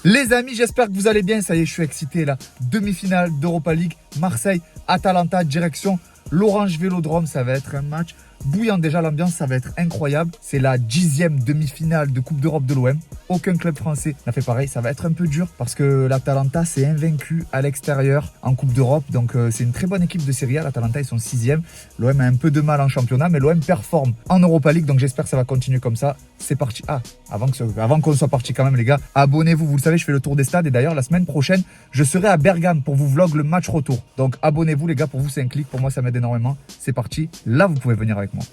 Les amis, j'espère que vous allez bien. Ça y est, je suis excité là. Demi-finale d'Europa League, Marseille, Atalanta, direction l'Orange Vélodrome. Ça va être un match bouillant. Déjà, l'ambiance, ça va être incroyable. C'est la 10e demi-finale de Coupe d'Europe de l'OM. Aucun club français n'a fait pareil. Ça va être un peu dur parce que l'Atalanta s'est invaincu à l'extérieur en Coupe d'Europe. Donc, c'est une très bonne équipe de Serie A. L'Atalanta, ils sont 6e. L'OM a un peu de mal en championnat, mais l'OM performe en Europa League. Donc, j'espère que ça va continuer comme ça. C'est parti. Ah, avant qu'on soit parti quand même, les gars, abonnez-vous. Vous le savez, je fais le tour des stades. Et d'ailleurs, la semaine prochaine, je serai à Bergame pour vous vlog le match retour. Donc, abonnez-vous, les gars. Pour vous, c'est un clic. Pour moi, ça m'aide énormément. C'est parti. Là, vous pouvez venir avec moi.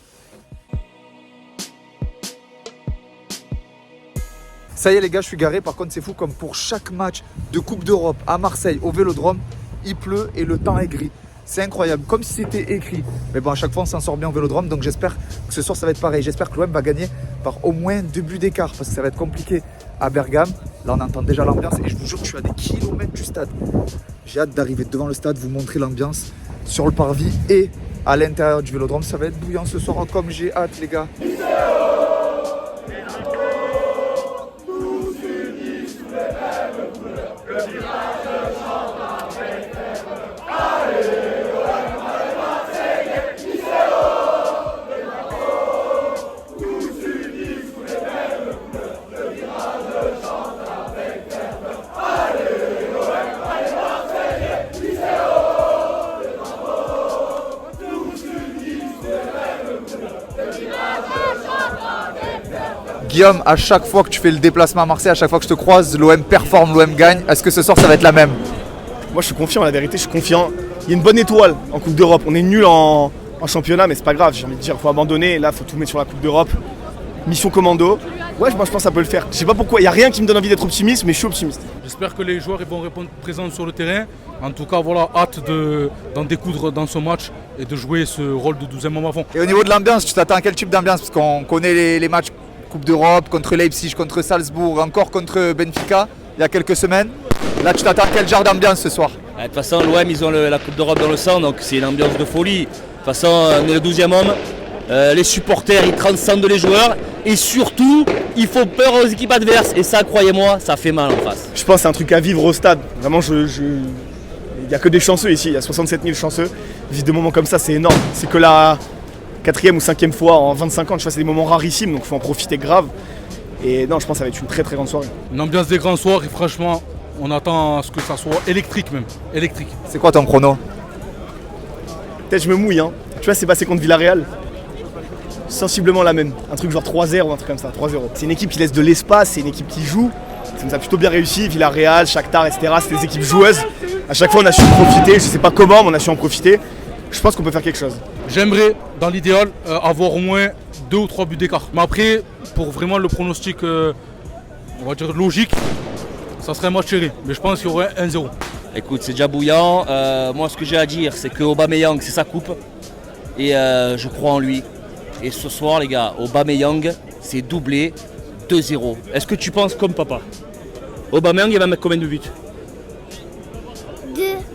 Ça y est les gars, je suis garé. Par contre, c'est fou comme pour chaque match de Coupe d'Europe à Marseille, au Vélodrome, il pleut et le temps est gris. C'est incroyable, comme si c'était écrit. Mais bon, à chaque fois, on s'en sort bien au Vélodrome. Donc j'espère que ce soir, ça va être pareil. J'espère que l'OM va gagner par au moins 2 buts d'écart. Parce que ça va être compliqué à Bergame. Là, on entend déjà l'ambiance. Et je vous jure que je suis à des kilomètres du stade. J'ai hâte d'arriver devant le stade, vous montrer l'ambiance sur le parvis et à l'intérieur du Vélodrome. Ça va être bouillant ce soir, comme j'ai hâte les gars. Guillaume, à chaque fois que tu fais le déplacement à Marseille, à chaque fois que je te croise, l'OM performe, l'OM gagne. Est-ce que ce soir ça va être la même? Moi je suis confiant, la vérité, je suis confiant. Il y a une bonne étoile en Coupe d'Europe. On est nul en championnat, mais c'est pas grave. J'ai envie de dire, il faut abandonner. Là, il faut tout mettre sur la Coupe d'Europe. Mission commando. Ouais, moi je pense que ça peut le faire. Je sais pas pourquoi, il n'y a rien qui me donne envie d'être optimiste, mais je suis optimiste. J'espère que les joueurs vont répondre présents sur le terrain. En tout cas, voilà, hâte d'en découdre dans ce match et de jouer ce rôle de 12e homme à fond. Et au niveau de l'ambiance, tu t'attends à quel type d'ambiance? Parce qu'on connaît les matchs Coupe d'Europe, contre Leipzig, contre Salzbourg, encore contre Benfica, il y a quelques semaines. Là, tu t'attends à quel genre d'ambiance ce soir? De toute façon, l'OM, ils ont la Coupe d'Europe dans le sang, donc c'est une ambiance de folie. De toute façon, on est le 12e homme. Les supporters, ils transcendent les joueurs. Et surtout, ils font peur aux équipes adverses. Et ça, croyez-moi, ça fait mal en face. Je pense que c'est un truc à vivre au stade. Vraiment, il n'y a que des chanceux ici. Il y a 67 000 chanceux. Vivre des moments comme ça, c'est énorme. C'est que la 4e ou 5e fois en 25 ans. Je vois, c'est des moments rarissimes, donc il faut en profiter grave. Et non, je pense que ça va être une très très grande soirée. Une ambiance des grands soirs et franchement, on attend à ce que ça soit électrique même. Électrique. C'est quoi ton prono? Peut-être je me mouille, hein. Tu vois, c'est passé contre Villarreal. Sensiblement la même. Un truc genre 3-0 ou un truc comme ça, 3-0. C'est une équipe qui laisse de l'espace, c'est une équipe qui joue. Ça nous a plutôt bien réussi. Villarreal, Shakhtar, etc. C'est des équipes joueuses. À chaque fois, on a su en profiter. Je sais pas comment, mais on a su en profiter. Je pense qu'on peut faire quelque chose. J'aimerais, dans l'idéal, avoir au moins 2 ou 3 buts d'écart. Mais après, pour vraiment le pronostic, on va dire logique, ça serait un match serré. Mais je pense qu'il y aurait 1-0. Écoute, c'est déjà bouillant. Moi, ce que j'ai à dire, c'est que Aubameyang, c'est sa coupe. Et je crois en lui. Et ce soir, les gars, Aubameyang, c'est doublé 2-0. Est-ce que tu penses comme papa? Aubameyang, il va mettre combien de buts?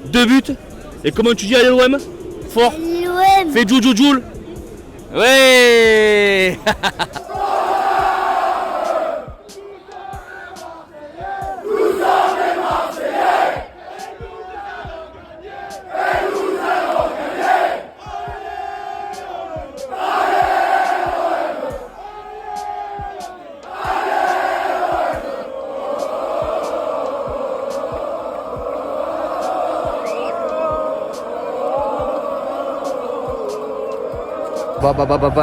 2 buts? Et comment tu dis, allez l'OM? Fort? L'OM. Fais Joule. Ouais.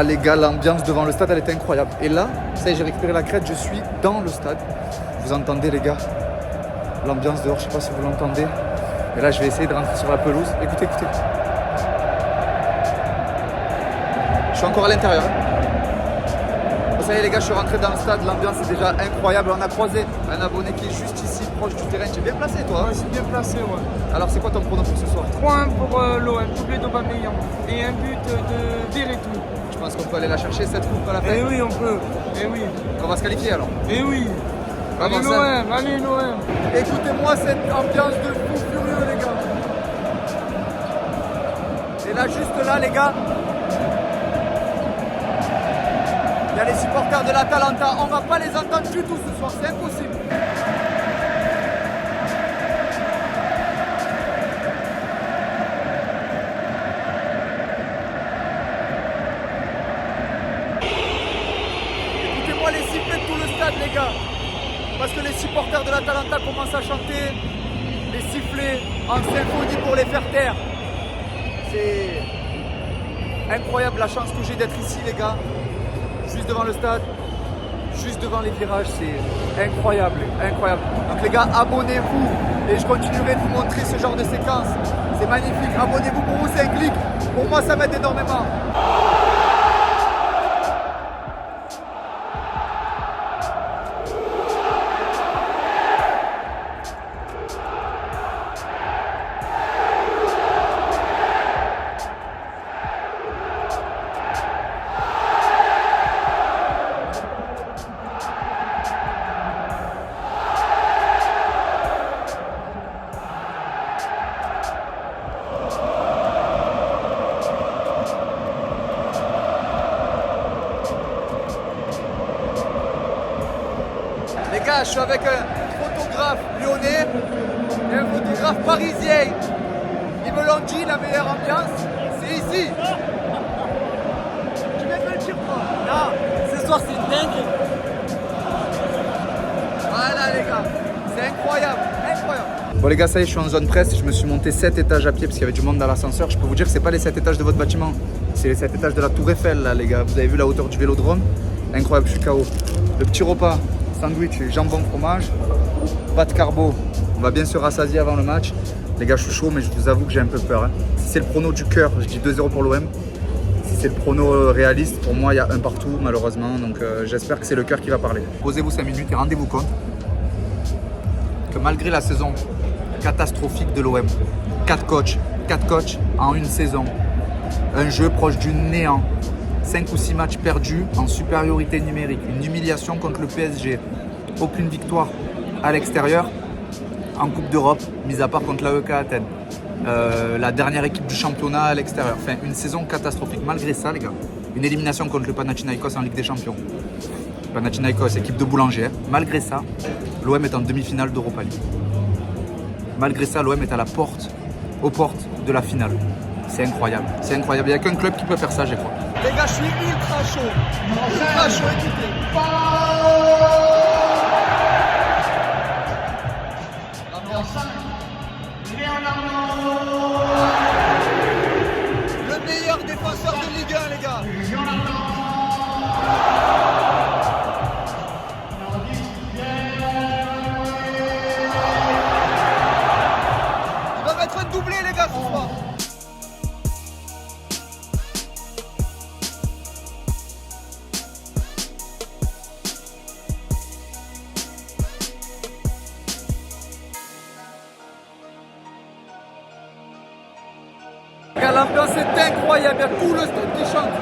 Les gars, l'ambiance devant le stade, elle était incroyable. Et là, ça y est, j'ai récupéré la crête, je suis dans le stade. Vous entendez les gars, l'ambiance dehors, je sais pas si vous l'entendez. Et là, je vais essayer de rentrer sur la pelouse. Écoutez. Je suis encore à l'intérieur. Ça y est les gars, je suis rentré dans le stade, l'ambiance est déjà incroyable. On a croisé un abonné qui est juste ici, proche du terrain. Tu es bien placé toi? Ouais, c'est bien placé, ouais. Alors c'est quoi ton pronom pour ce soir? 3-1 pour l'OM, doublé d'Aubameyang. Et un but de Veretout. Je pense qu'on peut aller la chercher cette coupe à la fin. Eh oui, on peut. Eh oui. On va se qualifier alors. Eh oui. Allez l'OM. Écoutez-moi cette ambiance de fou furieux les gars. Et là, juste là les gars, il y a les supporters de l'Atalanta. On va pas les entendre du tout ce soir, c'est impossible. parce que les supporters de l'Atalanta commencent à chanter les sifflets en symphonie pour les faire taire. C'est incroyable la chance que j'ai d'être ici les gars, juste devant le stade, juste devant les virages, c'est incroyable, incroyable. Donc les gars, abonnez-vous et je continuerai de vous montrer ce genre de séquence. C'est magnifique, abonnez-vous, pour vous c'est un clic, pour moi ça m'aide énormément. Les gars, je suis avec un photographe lyonnais et un photographe parisien. Ils me l'ont dit, la meilleure ambiance, c'est ici. Tu viens de me le dire quoi? Non, ce soir c'est dingue. Voilà les gars, c'est incroyable, incroyable. Bon les gars, ça y est, je suis en zone presse. Je me suis monté 7 étages à pied parce qu'il y avait du monde dans l'ascenseur. Je peux vous dire que c'est pas les 7 étages de votre bâtiment, c'est les 7 étages de la Tour Eiffel là les gars. Vous avez vu la hauteur du Vélodrome? Incroyable, je suis KO. Le petit repas, sandwich, jambon, fromage, pâte carbo. On va bien se rassasier avant le match. Les gars, je suis chaud, mais je vous avoue que j'ai un peu peur. Si c'est le prono du cœur, je dis 2-0 pour l'OM. Si c'est le prono réaliste, pour moi, il y a un partout, malheureusement. Donc j'espère que c'est le cœur qui va parler. Posez-vous 5 minutes et rendez-vous compte que malgré la saison catastrophique de l'OM, 4 coachs en une saison, un jeu proche du néant, 5 ou 6 matchs perdus en supériorité numérique, une humiliation contre le PSG, aucune victoire à l'extérieur en Coupe d'Europe, mis à part contre l'AEK Athènes, la dernière équipe du championnat à l'extérieur, enfin une saison catastrophique. Malgré ça les gars, une élimination contre le Panathinaikos en Ligue des Champions, Panathinaikos, équipe de boulanger, malgré ça, l'OM est en demi-finale d'Europa League. Malgré ça, l'OM est à la porte, aux portes de la finale. C'est incroyable, c'est incroyable. Il n'y a qu'un club qui peut faire ça, je crois. Les gars, je suis ultra chaud. Ultra chaud, écoutez. Le meilleur défenseur de Ligue 1, les gars. Il va mettre un doublé, les gars, ce soir. L'ambiance est incroyable, il y a tout le stade qui chante.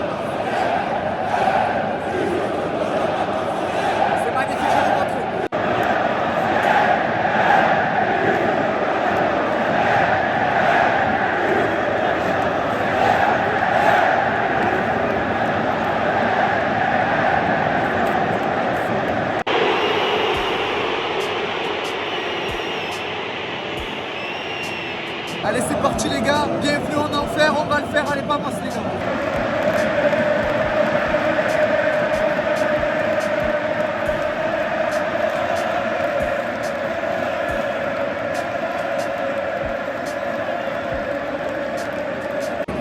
C'est magnifique, je vais vous montrer. Allez, c'est parti les gars, bienvenue en enfer, on va le faire, allez pas mince les gars.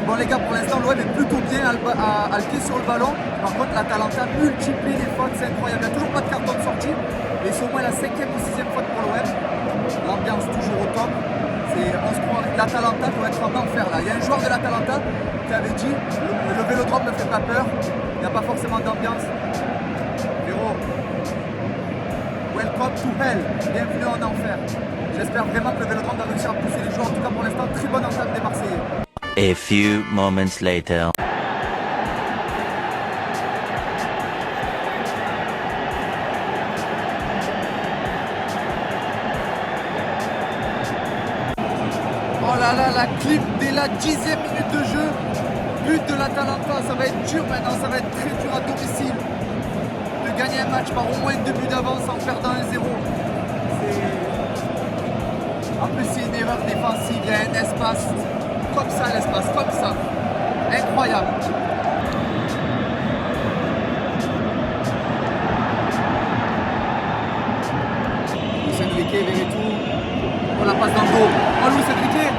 Bon les gars, pour l'instant l'OM est plutôt bien à le pied sur le ballon. Par contre l'Atalanta multiplie les fautes, c'est incroyable. Il n'y a toujours pas de carton de sortie, mais c'est au moins la 5e ou 6e faute pour l'OM. L'ambiance toujours au top. On se croit, l'Atalanta doit être en enfer là. Il y a un joueur de l'Atalanta qui avait dit le Vélodrome ne fait pas peur, il n'y a pas forcément d'ambiance. Héros, welcome to hell, bienvenue en enfer. J'espère vraiment que le Vélodrome va réussir à pousser les joueurs. En tout cas pour l'instant, très bonne entame des Marseillais. A few moments later. Oh là là, la clip dès la 10e minute de jeu. But de l'Atalanta, ça va être dur maintenant, ça va être très dur à domicile. De gagner un match par au moins 2 buts d'avance en perdant 1-0. En plus, c'est une erreur défensive, il y a un espace. Comme ça, l'espace, comme ça. Incroyable. marqué, Verretou. On la passe dans le dos. Oh, Luis Enrique.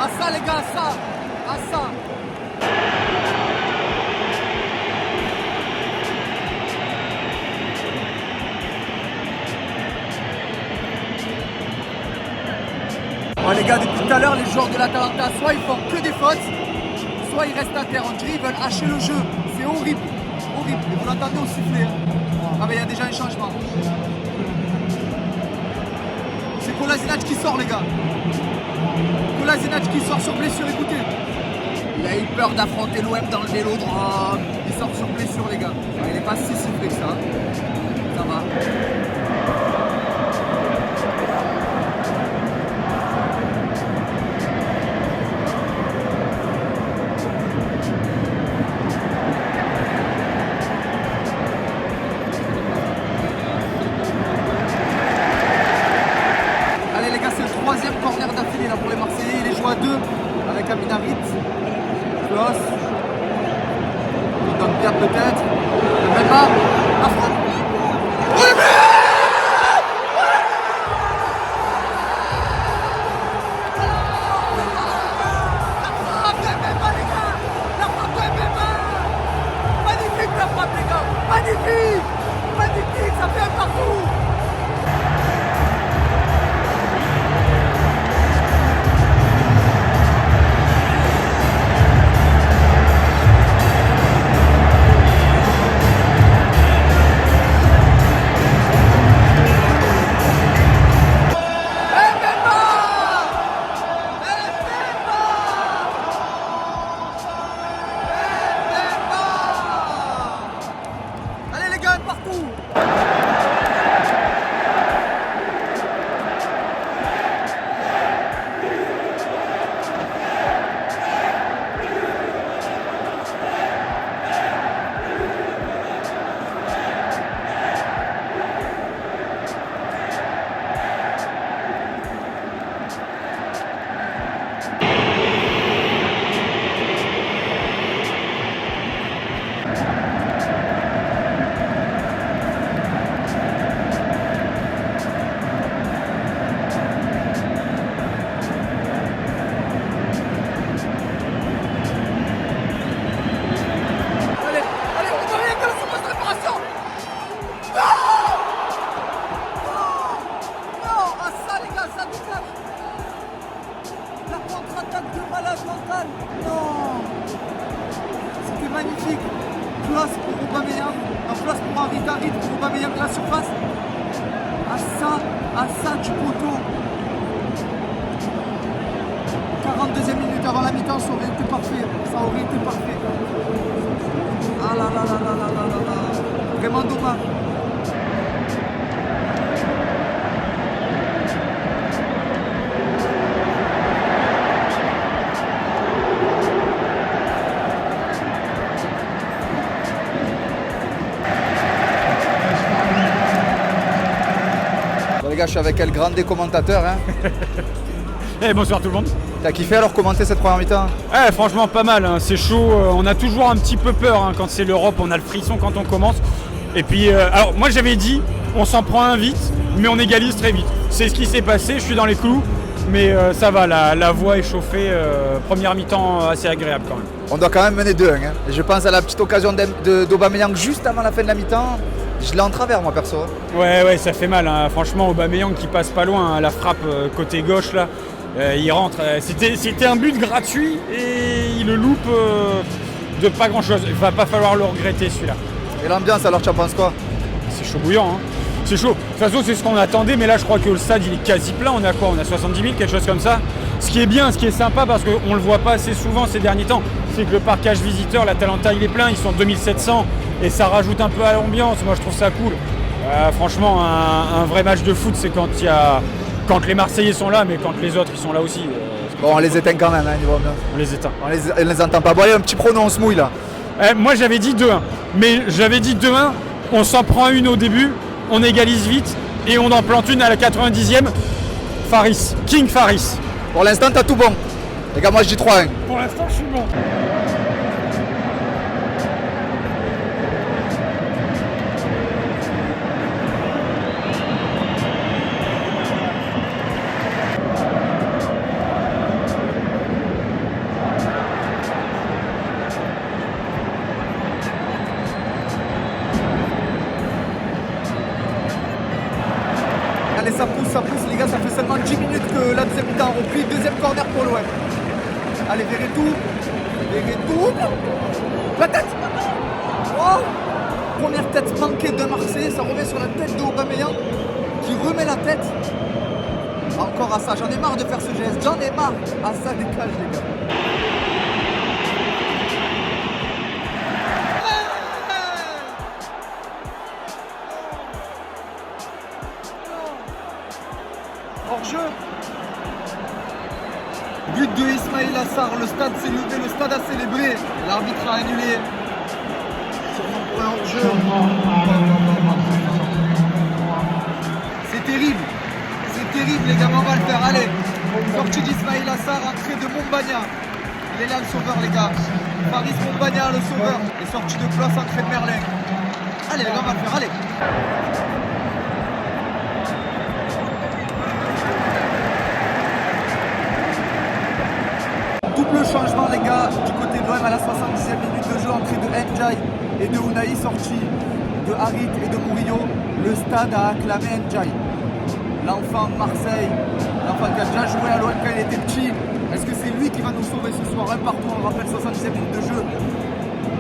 À ça, les gars, à ça. À ça. Bon, les gars, depuis tout à l'heure, les joueurs de l'Atalanta, soit ils font que des fautes, soit ils restent à terre. On dirait qu'ils veulent hacher le jeu. C'est horrible. Horrible. Et vous l'entendez au sifflet. Hein. Ah, mais il y a déjà un changement. C'est Kolasinac qui sort, les gars. Kolasinac qui sort sur blessure, écoutez. Il a eu peur d'affronter l'OM dans le vélodrome. Il sort sur blessure, les gars. Ah, il n'est pas si sifflé que ça. Ça va. Troisième corner d'affilée là pour les Marseillais, il est joué à 2 avec Aminarit, Klos, il donne bien peut-être, même pas, la frappe. Magnifique la frappe les gars, magnifique, magnifique, ça fait un partout. Partout. Magnifique, place pour Aubameyang, place pour Harit pour Aubameyang la surface. À ça du poteau. 42e minute avant la mi-temps, ça aurait été parfait. Ça aurait été parfait. Ah là là là là là là là là. Vraiment dommage. Les gars, je suis avec El Grande des commentateurs. Hein. Bonsoir tout le monde. T'as kiffé alors commenter cette première mi-temps? Franchement pas mal, hein. C'est chaud, on a toujours un petit peu peur hein. Quand c'est l'Europe, on a le frisson quand on commence. Et puis, alors moi j'avais dit, on s'en prend un vite, mais on égalise très vite. C'est ce qui s'est passé, je suis dans les clous, mais ça va, la voix est chauffée, première mi-temps assez agréable quand même. On doit quand même mener 2-1. Hein. Je pense à la petite occasion d'Aubameyang juste avant la fin de la mi-temps. Je l'ai en travers moi perso. Ouais, ça fait mal, hein. Franchement Aubameyang qui passe pas loin, hein. La frappe côté gauche là, il rentre. C'était un but gratuit et il le loupe de pas grand chose. Il va pas falloir le regretter celui-là. Et l'ambiance alors tu en penses quoi? C'est chaud bouillant, hein. C'est chaud. De toute façon c'est ce qu'on attendait, mais là je crois que le stade il est quasi plein. On a quoi? On a 70 000, quelque chose comme ça. Ce qui est bien, ce qui est sympa parce qu'on le voit pas assez souvent ces derniers temps, c'est que le parcage visiteur, l'Atalanta il est plein, ils sont 2700 et ça rajoute un peu à l'ambiance. Moi je trouve ça cool. Franchement un vrai match de foot c'est quand les Marseillais sont là, mais quand les autres ils sont là aussi. Bon on les éteint quand même, hein, niveau ambiance. On les éteint. On les entend pas. Bon allez, un petit pronom, on se mouille là. Moi j'avais dit 2-1, mais j'avais dit 2-1, on s'en prend une au début, on égalise vite et on en plante une à la 90e. Faris, King Faris. Pour l'instant t'as tout bon. Les gars, moi je dis 3-1. Pour l'instant, je suis bon. Allez, ça pousse les gars, ça fait seulement 10 minutes que la deuxième mi-temps a repris. Deuxième corner pour l'OM. Allez, Verretou. La tête. Oh, première tête manquée de Marseille, ça revient sur la tête de Aubameyang qui remet la tête. Encore à ça, j'en ai marre de faire ce geste, j'en ai marre. À ça décale les gars. Hors-jeu. But de Ismaïla Sarr, le stade s'est levé, le stade a célébré. L'arbitre a annulé. Sûrement pour un hors-jeu. C'est terrible les gars, mais on va le faire. Allez, sortie d'Ismaïla Sarr, entrée de Mombagna. Il est là le sauveur les gars. Paris Mombagna le sauveur. Et sortie de Place, entrée de Merlin. Allez les gars, on va le faire, allez. Double changement les gars du côté de l'OM à la 70e minute de jeu, entrée de Ndiaye et de Unai, sortie de Harit et de Murillo. Le stade a acclamé Ndiaye. L'enfant de Marseille, l'enfant qui a déjà joué à l'OM quand il était petit. Est-ce que c'est lui qui va nous sauver ce soir? Un partout, on rappelle 70e minute de jeu.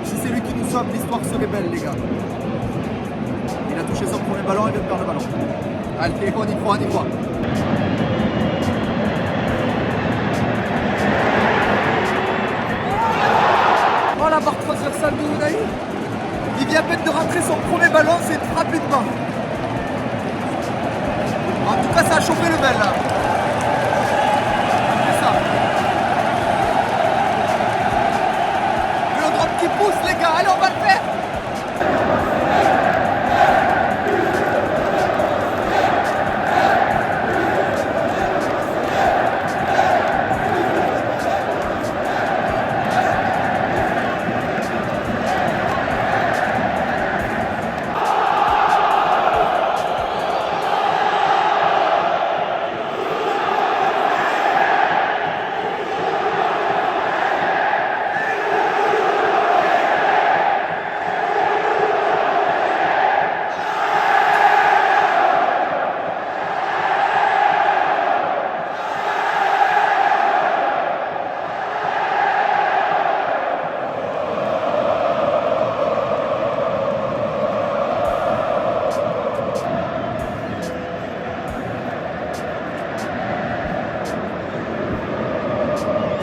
Si c'est lui qui nous sauve, l'histoire serait belle les gars. Il a touché son premier ballon, il vient de perdre le ballon. Allez, on y croit, on y croit. Oh la barre transversale de Unai. Il vient à peine de rentrer son premier ballon, c'est une frappe de main. En tout cas ça a chauffé le bel là. C'est ça. Le drop qui pousse les gars, allez on va le faire.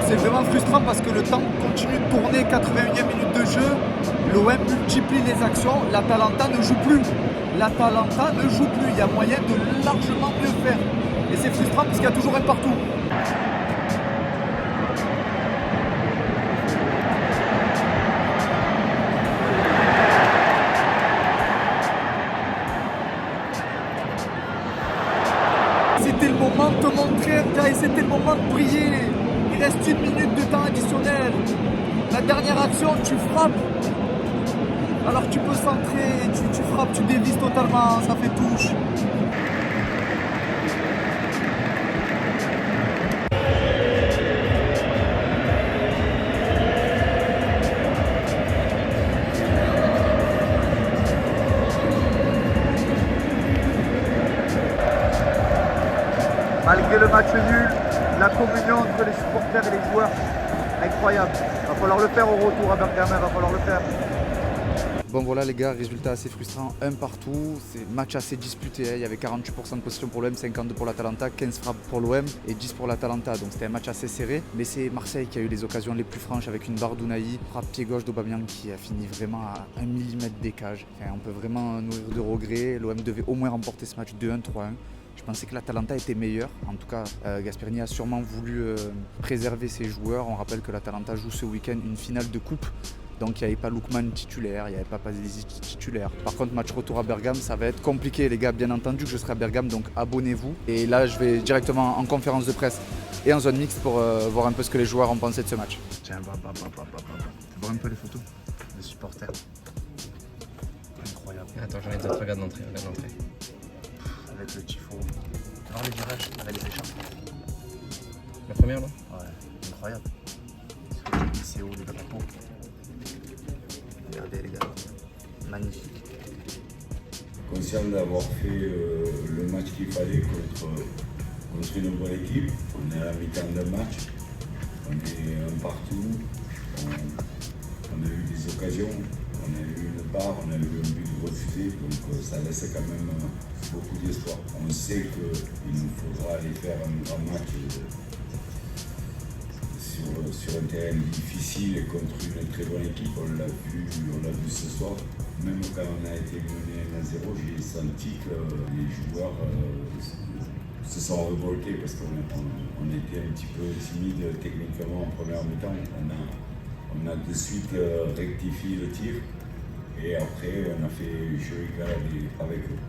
C'est vraiment frustrant parce que le temps continue de tourner, 81e minute de jeu, l'OM multiplie les actions, l'Atalanta ne joue plus. L'Atalanta ne joue plus, il y a moyen de largement mieux faire. Et c'est frustrant parce qu'il y a toujours un partout. C'était le moment de te montrer, c'était le moment de briller. Il reste 1 minute de temps additionnel. La dernière action, tu frappes. Alors tu peux centrer, tu frappes, tu dévises totalement, ça fait touche. Malgré le match nul, la communion entre les supporters et les joueurs, incroyable. Il va falloir le faire au retour à Bergame, il va falloir le faire. Bon voilà les gars, résultat assez frustrant, un partout, c'est match assez disputé, hein. Il y avait 48% de possession pour l'OM, 52 pour l'Atalanta, 15 frappes pour l'OM et 10 pour l'Atalanta, donc c'était un match assez serré. Mais c'est Marseille qui a eu les occasions les plus franches avec une barre d'Unai, frappe pied gauche d'Aubameyang qui a fini vraiment à 1 mm des cages. Enfin, on peut vraiment nourrir de regrets, l'OM devait au moins remporter ce match 2-1, 3-1. Je pensais que l'Atalanta était meilleur. En tout cas, Gasperini a sûrement voulu préserver ses joueurs. On rappelle que l'Atalanta joue ce week-end une finale de coupe Donc il n'y avait pas Lookman titulaire, il n'y avait pas Pazelisi titulaire. Par contre, match retour à Bergame, ça va être compliqué les gars, bien entendu que je serai à Bergame, donc abonnez-vous. Et là, je vais directement en conférence de presse et en zone mixte pour voir un peu ce que les joueurs ont pensé de ce match. Tiens, va voir un peu les photos des supporters. Incroyable. Attends, j'en ai d'autres, regarde l'entrée, Avec le tifo. Alors les virages, avec les écharpes. La première là? Ouais, incroyable. C'est haut les drapeaux. Regardez les gars, magnifique. Conscient d'avoir fait le match qu'il fallait contre une bonne équipe. On est à la mi-temps d'un match, on est un partout, on a eu des occasions, on a eu une barre, on a eu un but refusé, donc ça laisse quand même beaucoup d'espoir. On sait qu'il nous faudra aller faire un grand match sur un terrain difficile et contre une très bonne équipe. On l'a vu ce soir. Même quand on a été mené 1-0, j'ai senti que les joueurs se sont révoltés parce qu'on était un petit peu timide techniquement en première mi-temps. On a de suite rectifié le tir et après on a fait jouer avec eux.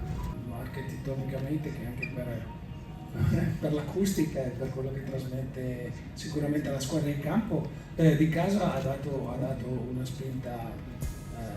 Architettonicamente che anche per l'acustica e per quello che trasmette sicuramente la squadra in campo di casa ha dato una spinta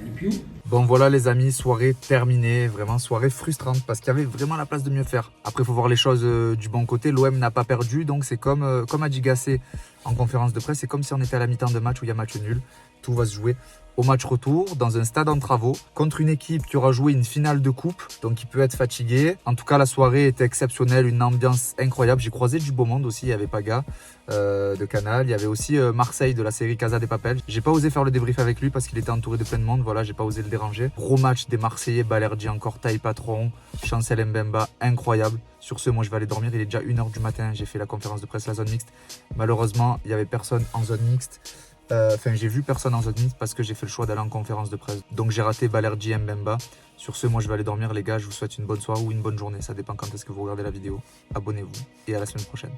in più. Bon voilà les amis, soirée terminée, vraiment soirée frustrante parce qu'il y avait vraiment la place de mieux faire. Après il faut voir les choses du bon côté, l'OM n'a pas perdu donc c'est comme a dit Gasset en conférence de presse, c'est comme si on était à la mi-temps de match où il y a match nul, tout va se jouer au match retour dans un stade en travaux contre une équipe qui aura joué une finale de coupe donc qui peut être fatiguée. En tout cas la soirée était exceptionnelle, une ambiance incroyable, j'ai croisé du beau monde aussi, il y avait Paga de Canal, il y avait aussi Marseille de la série Casa de Papel. J'ai pas osé faire le débrief avec lui parce qu'il était entouré de plein de monde, voilà, j'ai pas osé le déranger. Gros match des Marseillais, Balerdi encore, taille patron, Chancel Mbemba, incroyable. Sur ce, moi je vais aller dormir, il est déjà 1h du matin, j'ai fait la conférence de presse, la zone mixte. Malheureusement, il y avait personne en zone mixte. J'ai vu personne en zone mixte parce que j'ai fait le choix d'aller en conférence de presse. Donc j'ai raté Balerdi et Mbemba. Sur ce, moi je vais aller dormir les gars, je vous souhaite une bonne soirée ou une bonne journée, ça dépend quand est-ce que vous regardez la vidéo. Abonnez-vous et à la semaine prochaine.